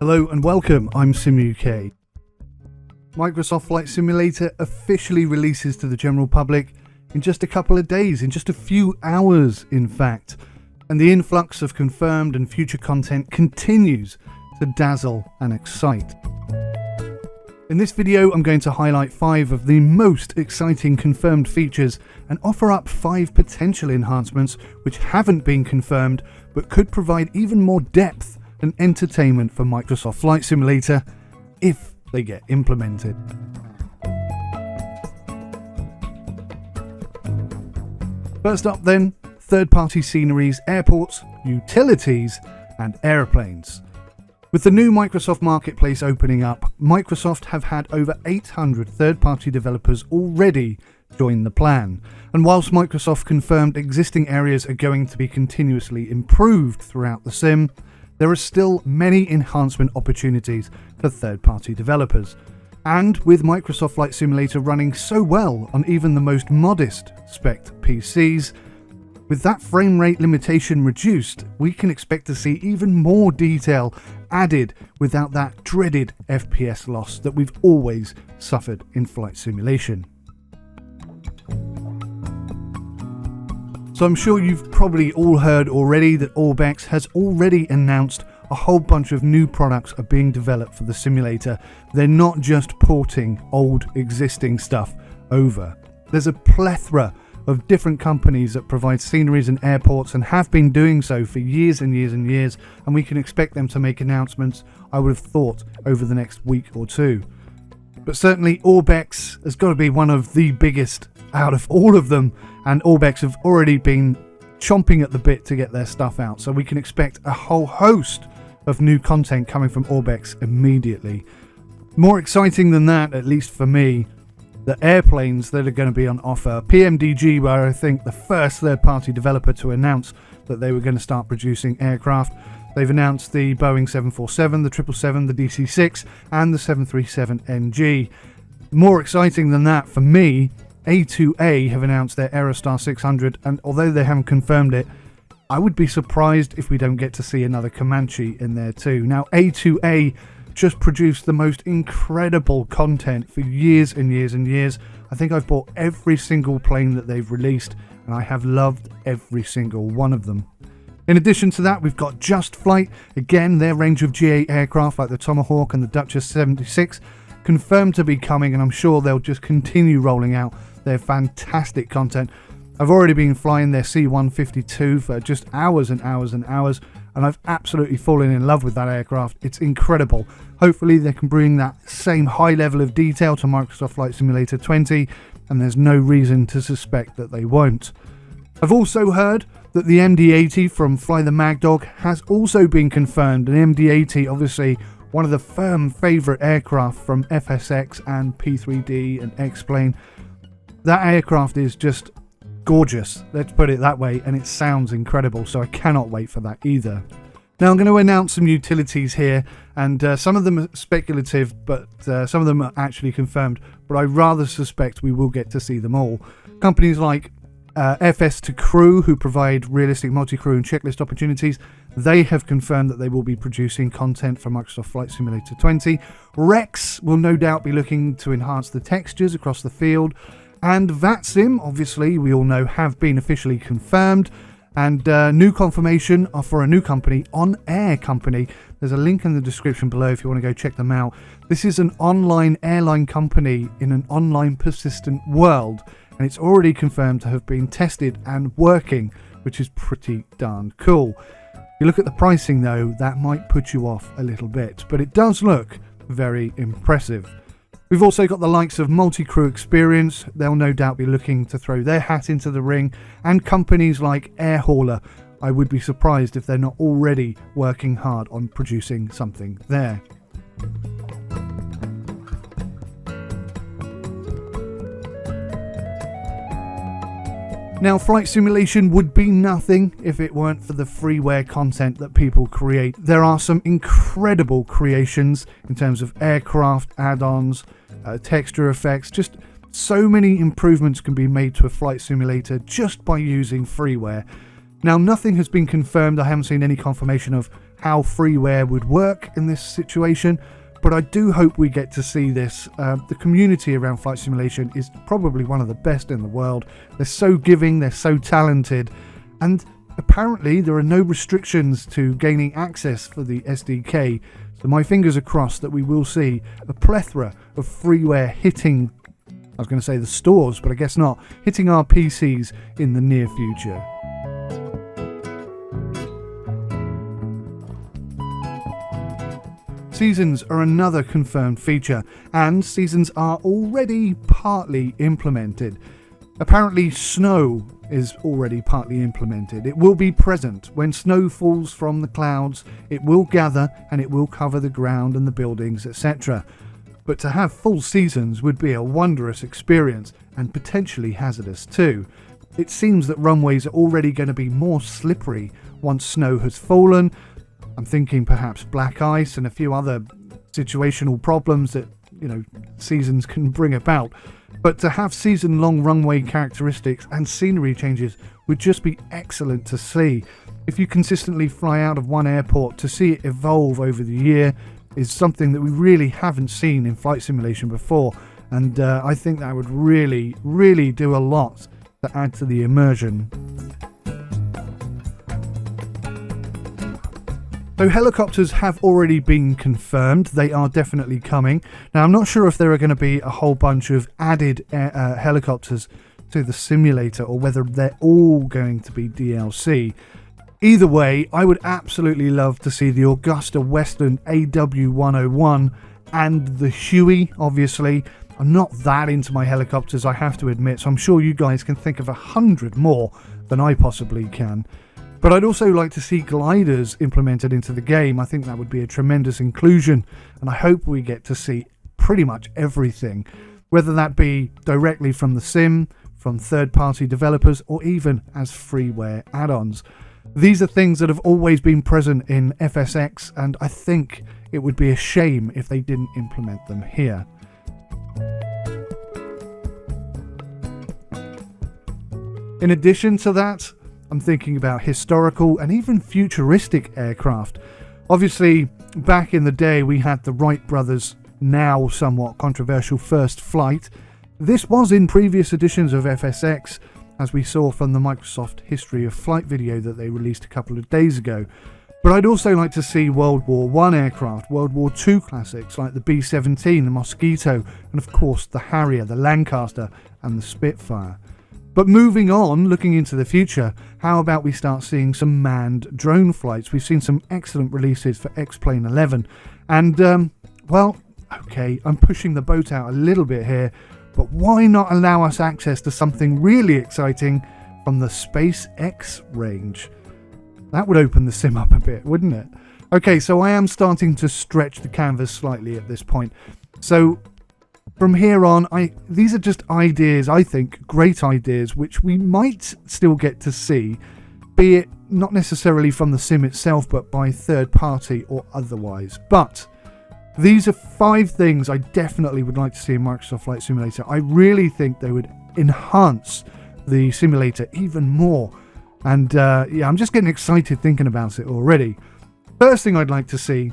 Hello and welcome, I'm SimUK. Microsoft Flight Simulator officially releases to the general public in just a couple of days, in just a few hours in fact, and the influx of confirmed and future content continues to dazzle and excite. In this video I'm going to highlight 5 of the most exciting confirmed features and offer up 5 potential enhancements which haven't been confirmed but could provide even more depth and entertainment for Microsoft Flight Simulator if they get implemented. First up then, third-party sceneries, airports, utilities and airplanes. With the new Microsoft Marketplace opening up, Microsoft have had over 800 third-party developers already join the plan. And whilst Microsoft confirmed existing areas are going to be continuously improved throughout the sim, there are still many enhancement opportunities for third-party developers. And with Microsoft Flight Simulator running so well on even the most modest spec PCs, with that frame rate limitation reduced, we can expect to see even more detail added without that dreaded FPS loss that we've always suffered in flight simulation. So I'm sure you've probably all heard already that Orbex has already announced a whole bunch of new products are being developed for the simulator. They're not just porting old existing stuff over. There's a plethora of different companies that provide sceneries and airports and have been doing so for years and years and years, and we can expect them to make announcements, I would have thought, over the next week or two. But certainly Orbex has got to be one of the biggest out of all of them, and Orbex have already been chomping at the bit to get their stuff out, so we can expect a whole host of new content coming from Orbex immediately. More exciting than that, at least for me, the airplanes that are going to be on offer. PMDG were, I think, the first third-party developer to announce that they were going to start producing aircraft. They've announced the Boeing 747, the 777, the DC-6 and the 737NG. More exciting than that for me, A2A have announced their Aerostar 600, and although they haven't confirmed it, I would be surprised if we don't get to see another Comanche in there too. Now, A2A just produced the most incredible content for years and years and years. I think I've bought every single plane that they've released, and I have loved every single one of them. In addition to that, we've got Just Flight, again their range of G8 aircraft like the Tomahawk and the Duchess 76, confirmed to be coming, and I'm sure they'll just continue rolling out their fantastic content. I've already been flying their C-152 for just hours and hours and hours, and I've absolutely fallen in love with that aircraft. It's incredible. Hopefully they can bring that same high level of detail to Microsoft Flight Simulator 20, and there's no reason to suspect that they won't. I've also heard that the MD-80 from Fly the Mag Dog has also been confirmed, and MD-80 obviously one of the firm favourite aircraft from FSX and P3D and X-Plane. That aircraft is just gorgeous, let's put it that way, and it sounds incredible, so I cannot wait for that either. Now I'm going to announce some utilities here, and some of them are speculative, but some of them are actually confirmed, but I rather suspect we will get to see them all. Companies like FS2Crew, who provide realistic multi-crew and checklist opportunities, they have confirmed that they will be producing content for Microsoft Flight Simulator 20. Rex will no doubt be looking to enhance the textures across the field, and VATSIM, obviously, we all know, have been officially confirmed. And new confirmation are for a new company, On Air Company. There's a link in the description below if you want to go check them out. This is an online airline company in an online persistent world, and it's already confirmed to have been tested and working, which is pretty darn cool. If you look at the pricing though, that might put you off a little bit, but it does look very impressive. We've also got the likes of Multi-Crew Experience. They'll no doubt be looking to throw their hat into the ring, and companies like Airhauler. I would be surprised if they're not already working hard on producing something there. Now, flight simulation would be nothing if it weren't for the freeware content that people create. There are some incredible creations in terms of aircraft add-ons, texture effects, just so many improvements can be made to a flight simulator just by using freeware. Now, nothing has been confirmed. I haven't seen any confirmation of how freeware would work in this situation, but I do hope we get to see this. The community around flight simulation is probably one of the best in the world. They're so giving, they're so talented, and apparently there are no restrictions to gaining access for the SDK, so my fingers are crossed that we will see a plethora of freeware hitting, I was going to say the stores, but I guess not, hitting our PCs in the near future. Seasons are another confirmed feature, and seasons are already partly implemented. Apparently snow is already partly implemented. It will be present. When snow falls from the clouds, it will gather and it will cover the ground and the buildings, etc. But to have full seasons would be a wondrous experience, and potentially hazardous too. It seems that runways are already going to be more slippery once snow has fallen. I'm thinking perhaps black ice and a few other situational problems that, seasons can bring about. But to have season-long runway characteristics and scenery changes would just be excellent to see. If you consistently fly out of one airport, to see it evolve over the year is something that we really haven't seen in flight simulation before. And I think that would really, really do a lot to add to the immersion. So helicopters have already been confirmed. They are definitely coming. Now, I'm not sure if there are going to be a whole bunch of added helicopters to the simulator, or whether they're all going to be DLC. Either way, I would absolutely love to see the Augusta Westland AW101 and the Huey, obviously. I'm not that into my helicopters, I have to admit, so I'm sure you guys can think of 100 more than I possibly can. But I'd also like to see gliders implemented into the game. I think that would be a tremendous inclusion, and I hope we get to see pretty much everything, whether that be directly from the sim, from third-party developers, or even as freeware add-ons. These are things that have always been present in FSX, and I think it would be a shame if they didn't implement them here. In addition to that, I'm thinking about historical and even futuristic aircraft. Obviously, back in the day, we had the Wright brothers' now somewhat controversial first flight. This was in previous editions of FSX, as we saw from the Microsoft History of Flight video that they released a couple of days ago. But I'd also like to see World War I aircraft, World War II classics like the B-17, the Mosquito, and of course the Harrier, the Lancaster, and the Spitfire. But moving on, looking into the future, how about we start seeing some manned drone flights? We've seen some excellent releases for X-Plane 11. And, okay, I'm pushing the boat out a little bit here, but why not allow us access to something really exciting from the SpaceX range? That would open the sim up a bit, wouldn't it? Okay, so I am starting to stretch the canvas slightly at this point. So from here on, these are just ideas, I think, great ideas, which we might still get to see, be it not necessarily from the sim itself, but by third party or otherwise. But these are 5 things I definitely would like to see in Microsoft Flight Simulator. I really think they would enhance the simulator even more. And I'm just getting excited thinking about it already. First thing I'd like to see,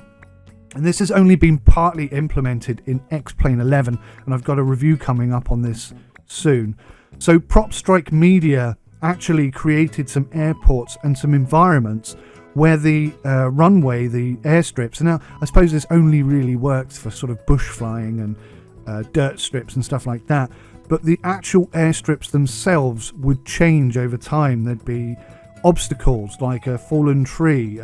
and this has only been partly implemented in X-Plane 11, and I've got a review coming up on this soon. So Prop Strike Media actually created some airports and some environments where the runway, the airstrips, and now I suppose this only really works for sort of bush flying and dirt strips and stuff like that, but the actual airstrips themselves would change over time. There'd be obstacles like a fallen tree,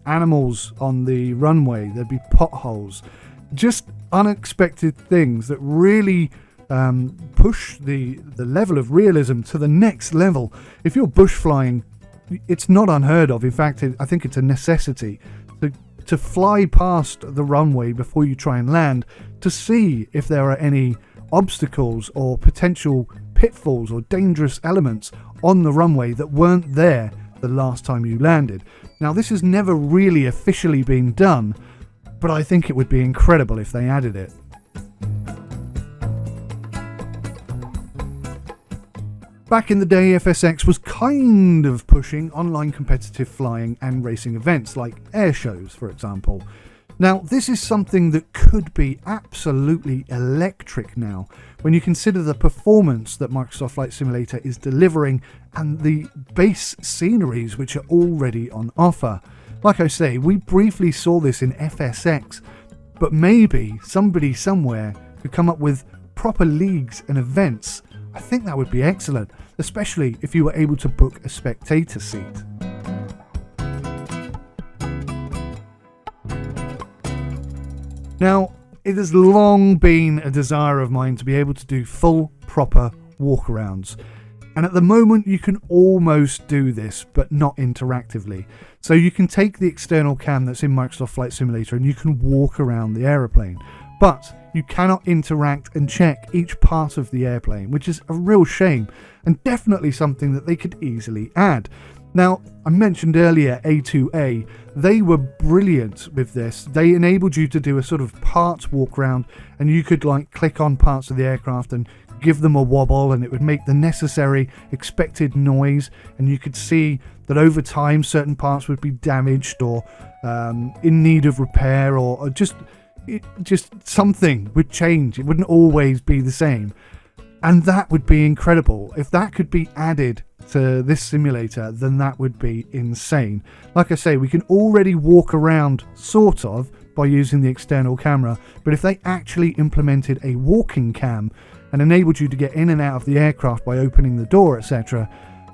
animals on the runway, there'd be potholes, just unexpected things that really push the level of realism to the next level. If you're bush flying, it's not unheard of. In fact, I think it's a necessity to fly past the runway before you try and land to see if there are any obstacles or potential pitfalls or dangerous elements on the runway that weren't there the last time you landed. Now, this has never really officially been done, but I think it would be incredible if they added it. Back in the day, FSX was kind of pushing online competitive flying and racing events like air shows, for example. Now, this is something that could be absolutely electric now when you consider the performance that Microsoft Flight Simulator is delivering and the base sceneries which are already on offer. Like I say, we briefly saw this in FSX, but maybe somebody somewhere could come up with proper leagues and events. I think that would be excellent, especially if you were able to book a spectator seat. Now, it has long been a desire of mine to be able to do full, proper walkarounds. And at the moment, you can almost do this, but not interactively. So you can take the external cam that's in Microsoft Flight Simulator and you can walk around the aeroplane. But you cannot interact and check each part of the airplane, which is a real shame and definitely something that they could easily add. Now, I mentioned earlier A2A, they were brilliant with this. They enabled you to do a sort of parts walk around and you could like click on parts of the aircraft and give them a wobble and it would make the necessary expected noise, and you could see that over time certain parts would be damaged or in need of repair or just something would change. It wouldn't always be the same. And that would be incredible. If that could be added to this simulator, then that would be insane. Like I say, we can already walk around sort of by using the external camera, but if they actually implemented a walking cam and enabled you to get in and out of the aircraft by opening the door, etc.,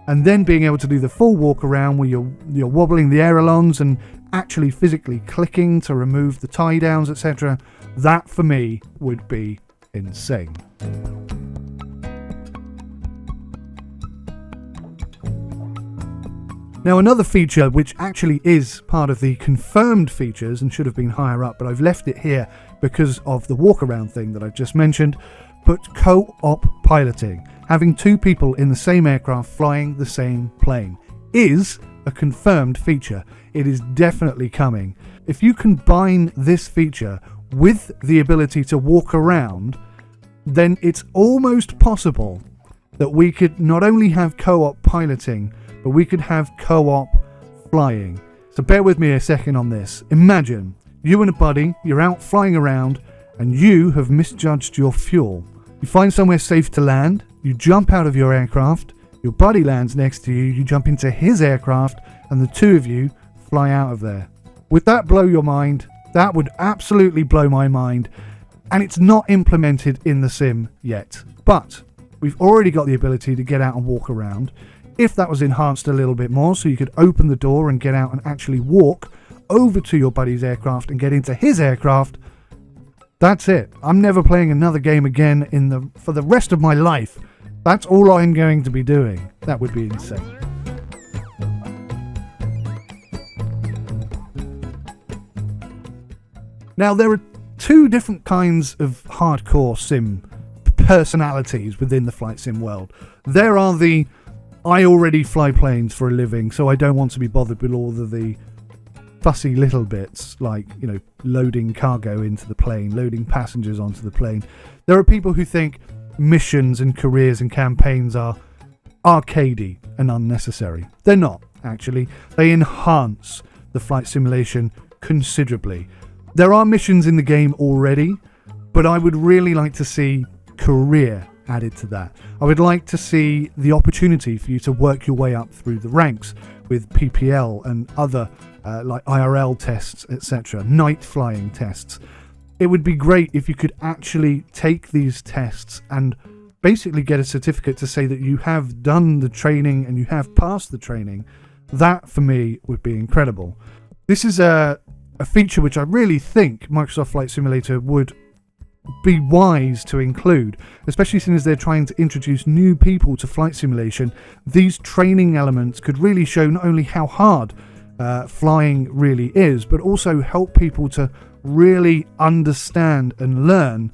and then being able to do the full walk around where you're wobbling the ailerons and actually physically clicking to remove the tie downs, etc., that for me would be insane. Now, another feature which actually is part of the confirmed features and should have been higher up, but I've left it here because of the walk-around thing that I've just mentioned, but co-op piloting, having two people in the same aircraft flying the same plane, is a confirmed feature. It is definitely coming. If you combine this feature with the ability to walk around, then it's almost possible that we could not only have co-op piloting, but we could have co-op flying. So bear with me a second on this. Imagine you and a buddy, you're out flying around and you have misjudged your fuel. You find somewhere safe to land, you jump out of your aircraft, your buddy lands next to you, you jump into his aircraft, and the two of you fly out of there. Would that blow your mind? That would absolutely blow my mind. And it's not implemented in the sim yet. But we've already got the ability to get out and walk around. If that was enhanced a little bit more, so you could open the door and get out and actually walk over to your buddy's aircraft and get into his aircraft, that's it. I'm never playing another game again for the rest of my life. That's all I'm going to be doing. That would be insane. Now, there are two different kinds of hardcore sim personalities within the flight sim world. There are the I already fly planes for a living, so I don't want to be bothered with all of the fussy little bits like, loading cargo into the plane, loading passengers onto the plane. There are people who think missions and careers and campaigns are arcadey and unnecessary. They're not, actually. They enhance the flight simulation considerably. There are missions in the game already, but I would really like to see career added to that. I would like to see the opportunity for you to work your way up through the ranks with PPL and other like IRL tests, etc., night flying tests. It would be great if you could actually take these tests and basically get a certificate to say that you have done the training and you have passed the training. That for me would be incredible. This is a feature which I really think Microsoft Flight Simulator would be wise to include, especially since they're trying to introduce new people to flight simulation. These training elements could really show not only how hard flying really is, but also help people to really understand and learn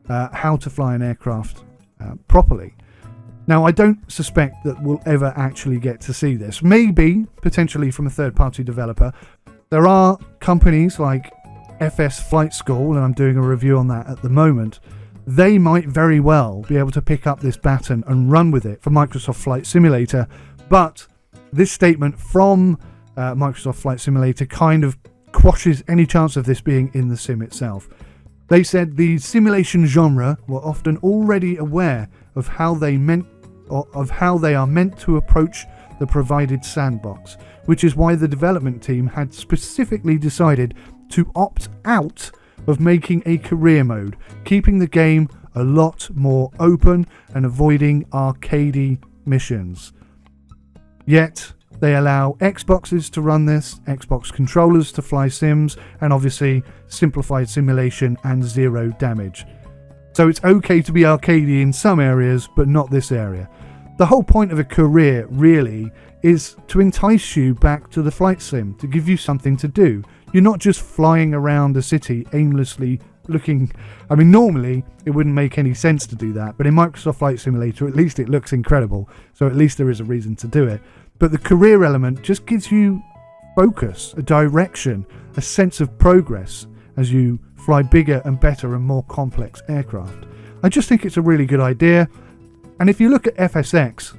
how to fly an aircraft properly. Now, I don't suspect that we'll ever actually get to see this. Maybe, potentially from a third-party developer. There are companies like FS Flight School, and I'm doing a review on that at the moment, they might very well be able to pick up this baton and run with it for Microsoft Flight Simulator. But this statement from Microsoft Flight Simulator kind of quashes any chance of this being in the sim itself. They said the simulation genre were often already aware of how they are meant to approach the provided sandbox, which is why the development team had specifically decided to opt out of making a career mode, keeping the game a lot more open and avoiding arcadey missions. Yet they allow Xboxes to run this, Xbox controllers to fly sims, and obviously simplified simulation and zero damage. So it's okay to be arcadey in some areas, but not this area. The whole point of a career, really, is to entice you back to the flight sim, to give you something to do. You're not just flying around a city aimlessly looking... I mean, normally it wouldn't make any sense to do that, but in Microsoft Flight Simulator, at least it looks incredible, so at least there is a reason to do it. But the career element just gives you focus, a direction, a sense of progress as you fly bigger and better and more complex aircraft. I just think it's a really good idea. And if you look at FSX,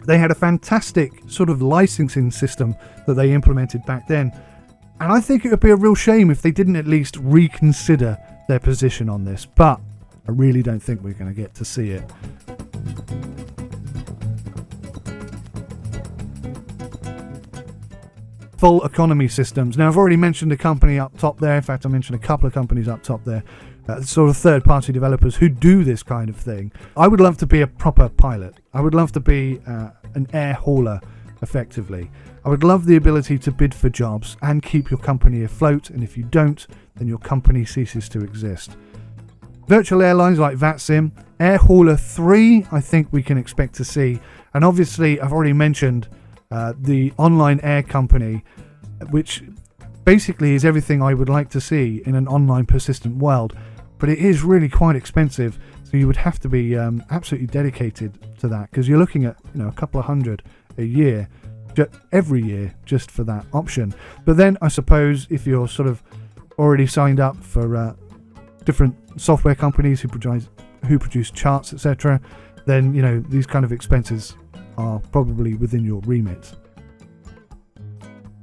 they had a fantastic sort of licensing system that they implemented back then. And I think it would be a real shame if they didn't at least reconsider their position on this. But I really don't think we're going to get to see it. Full economy systems. Now, I've already mentioned a company up top there. In fact, I mentioned a couple of companies up top there. Sort of third-party developers who do this kind of thing. I would love to be a proper pilot. I would love to be an air hauler, effectively. I would love the ability to bid for jobs and keep your company afloat, and if you don't, then your company ceases to exist. Virtual airlines like VATSIM, Air Hauler 3, I think we can expect to see. And obviously, I've already mentioned the online air company, which basically is everything I would like to see in an online persistent world. But it is really quite expensive, so you would have to be absolutely dedicated to that, because you're looking at a couple of hundred a year, every year, just for that option. But then I suppose if you're sort of already signed up for different software companies who produce charts, etc., then these kind of expenses are probably within your remit.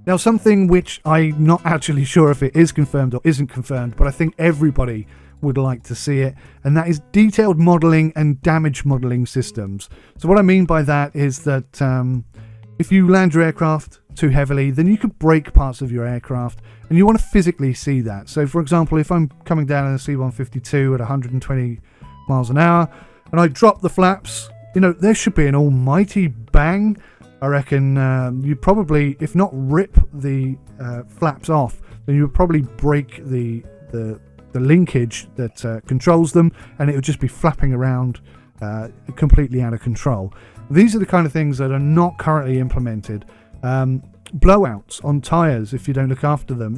Now, something which I'm not actually sure if it is confirmed or isn't confirmed, but I think everybody would like to see it, and that is detailed modelling and damage modelling systems. So what I mean by that is that if you land your aircraft too heavily, then you could break parts of your aircraft, and you want to physically see that. So for example, if I'm coming down in a C-152 at 120 miles an hour, and I drop the flaps, there should be an almighty bang. I reckon you'd probably, if not rip the flaps off, then you would probably break the linkage that controls them, and it would just be flapping around completely out of control. These are the kind of things that are not currently implemented. Blowouts on tyres if you don't look after them.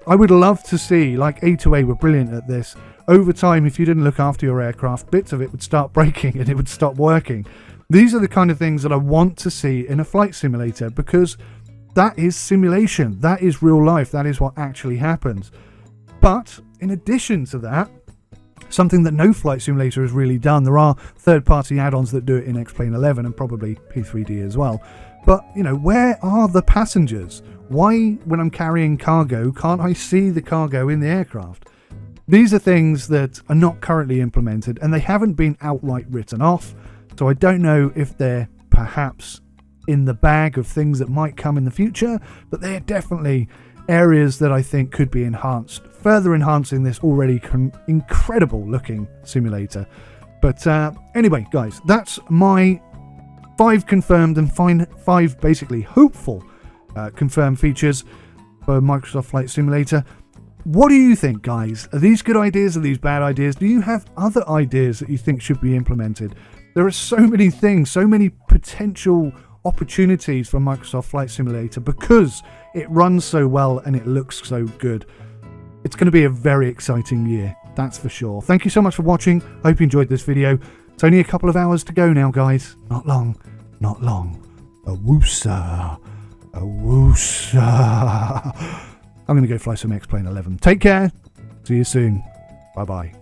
I would love to see, like A2A were brilliant at this, over time, if you didn't look after your aircraft, bits of it would start breaking and it would stop working. These are the kind of things that I want to see in a flight simulator, because that is simulation, that is real life, that is what actually happens. But in addition to that, something that no flight simulator has really done, there are third-party add-ons that do it in X-Plane 11 and probably P3D as well. But, where are the passengers? Why, when I'm carrying cargo, can't I see the cargo in the aircraft? These are things that are not currently implemented, and they haven't been outright written off. So I don't know if they're perhaps in the bag of things that might come in the future, but they're definitely areas that I think could be enhanced, further enhancing this already incredible looking simulator. But anyway, guys, that's my 5 confirmed and 5 basically hopeful confirmed features for Microsoft Flight Simulator. What do you think, guys? Are these good ideas? Are these bad ideas? Do you have other ideas that you think should be implemented? There are so many things, so many potential opportunities for Microsoft Flight Simulator because it runs so well and it looks so good. It's going to be a very exciting year, that's for sure. Thank you so much for watching. I hope you enjoyed this video. It's only a couple of hours to go now, guys. Not long, not long. A woosa, a woosa. I'm going to go fly some X-Plane 11. Take care. See you soon. Bye-bye.